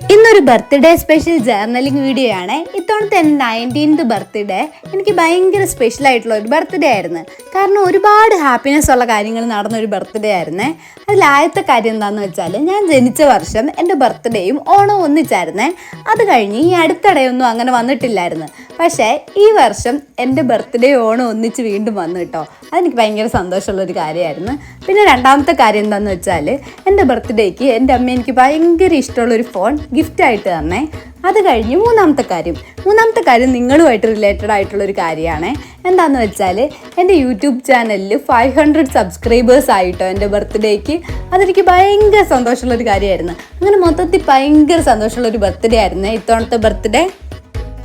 ഇന്നൊരു birthday special journaling video ആണ്. ഇത്തവണത്തെ എൻ്റെ 19th ബർത്ത്ഡേ എനിക്ക് ഭയങ്കര സ്പെഷ്യൽ ആയിട്ടുള്ള ഒരു ബർത്ത്ഡേ ആയിരുന്നു. കാരണം ഒരുപാട് ഹാപ്പിനെസ് ഉള്ള കാര്യങ്ങൾ നടന്നൊരു ബർത്ത്ഡേ ആയിരുന്നേ. അതിലാദ്യത്തെ കാര്യം എന്താണെന്ന് വെച്ചാൽ, ഞാൻ ജനിച്ച വർഷം എൻ്റെ ബർത്ത്ഡേയും ഓണവും ഒന്നിച്ചായിരുന്നേ. അത് കഴിഞ്ഞ് ഈ അടുത്തിടെയൊന്നും അങ്ങനെ വന്നിട്ടില്ലായിരുന്നു. പക്ഷേ ഈ വർഷം എൻ്റെ ബർത്ത്ഡേ ഓണം ഒന്നിച്ച് വീണ്ടും വന്നു കേട്ടോ. അതെനിക്ക് ഭയങ്കര സന്തോഷമുള്ളൊരു കാര്യമായിരുന്നു. പിന്നെ രണ്ടാമത്തെ കാര്യം എന്താണെന്ന് വെച്ചാൽ, എൻ്റെ ബർത്ത്ഡേക്ക് എൻ്റെ അമ്മ എനിക്ക് ഭയങ്കര ഇഷ്ടമുള്ളൊരു ഫോൺ ഗിഫ്റ്റായിട്ട് തന്നെ. അത് കഴിഞ്ഞ് മൂന്നാമത്തെ കാര്യം നിങ്ങളുമായിട്ട് റിലേറ്റഡ് ആയിട്ടുള്ളൊരു കാര്യമാണ്. എന്താണെന്ന് വെച്ചാൽ, എൻ്റെ യൂട്യൂബ് ചാനലിൽ 500 സബ്സ്ക്രൈബേഴ്സ് ആയിട്ടോ എൻ്റെ ബർത്ത്ഡേക്ക്. അതെനിക്ക് ഭയങ്കര സന്തോഷമുള്ളൊരു കാര്യമായിരുന്നു. അങ്ങനെ മൊത്തത്തിൽ ഭയങ്കര സന്തോഷമുള്ളൊരു ബർത്ത്ഡേ ആയിരുന്നു ഇത്തവണത്തെ ബർത്ത്ഡേ.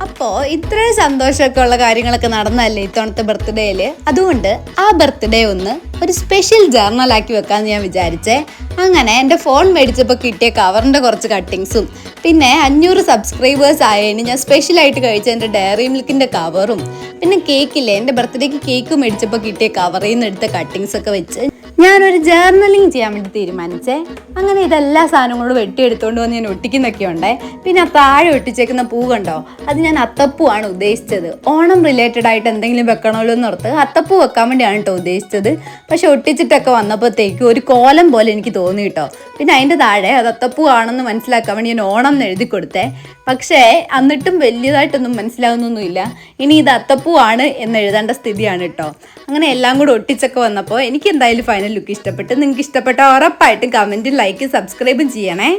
അപ്പോൾ ഇത്രയും സന്തോഷമൊക്കെ ഉള്ള കാര്യങ്ങളൊക്കെ നടന്നല്ലേ ഇത്തവണത്തെ ബർത്ത്ഡേയിൽ. അതുകൊണ്ട് ആ ബർത്ത്ഡേ ഒന്ന് ഒരു സ്പെഷ്യൽ ജേർണലാക്കി വെക്കാമെന്ന് ഞാൻ വിചാരിച്ചേ. അങ്ങനെ എൻ്റെ ഫോൺ മേടിച്ചപ്പോൾ കിട്ടിയ കവറിൻ്റെ കുറച്ച് കട്ടിങ്സും, പിന്നെ 500 സബ്സ്ക്രൈബേഴ്സ് ആയതിന് ഞാൻ സ്പെഷ്യലായിട്ട് കഴിച്ച എൻ്റെ ഡയറി മിൽക്കിൻ്റെ കവറും, പിന്നെ കേക്കില്ലേ, എൻ്റെ ബർത്ത്ഡേക്ക് കേക്ക് മേടിച്ചപ്പോൾ കിട്ടിയ കവറിൽ നിന്ന് എടുത്ത കട്ടിങ്സൊക്കെ വെച്ച് ഞാനൊരു ജേർണലിങ് ചെയ്യാൻ വേണ്ടി തീരുമാനിച്ചേ. അങ്ങനെ ഇതെല്ലാ സാധനങ്ങളും വെട്ടിയെടുത്തുകൊണ്ട് വന്ന് ഞാൻ ഒട്ടിക്കുന്നൊക്കെ ഉണ്ടേ. പിന്നെ ആ താഴെ ഒട്ടിച്ചേക്കുന്ന പൂ കണ്ടോ, അത് ഞാൻ അത്തപ്പൂവാണ് ഉദ്ദേശിച്ചത്. ഓണം റിലേറ്റഡ് ആയിട്ട് എന്തെങ്കിലും വെക്കണമല്ലോ എന്നോർത്ത് അത്തപ്പൂ വെക്കാൻ വേണ്ടിയാണ് കേട്ടോ ഉദ്ദേശിച്ചത്. പക്ഷെ ഒട്ടിച്ചിട്ടൊക്കെ വന്നപ്പോഴത്തേക്കും ഒരു കോലം പോലെ എനിക്ക് തോന്നി കേട്ടോ. പിന്നെ അതിൻ്റെ താഴെ അത് അത്തപ്പൂ ആണെന്ന് മനസ്സിലാക്കാൻ വേണ്ടി ഞാൻ ഓണം എന്ന് എഴുതി കൊടുത്തേ. പക്ഷേ എന്നിട്ടും വലിയതായിട്ടൊന്നും മനസ്സിലാവുന്നൊന്നുമില്ല. ഇനി ഇത് അത്തപ്പൂ ആണ് എന്ന് എഴുതേണ്ട സ്ഥിതിയാണ് കേട്ടോ. അങ്ങനെ എല്ലാം കൂടെ ഒട്ടിച്ചൊക്കെ വന്നപ്പോൾ എനിക്ക് എന്തായാലും ഫൈനൽ ലുക്ക് ഇഷ്ടപ്പെട്ട്. നിങ്ങൾക്ക് ഇഷ്ടപ്പെട്ട ഉറപ്പായിട്ടും കമൻറ്റും ലൈക്കും സബ്സ്ക്രൈബും ചെയ്യണേ.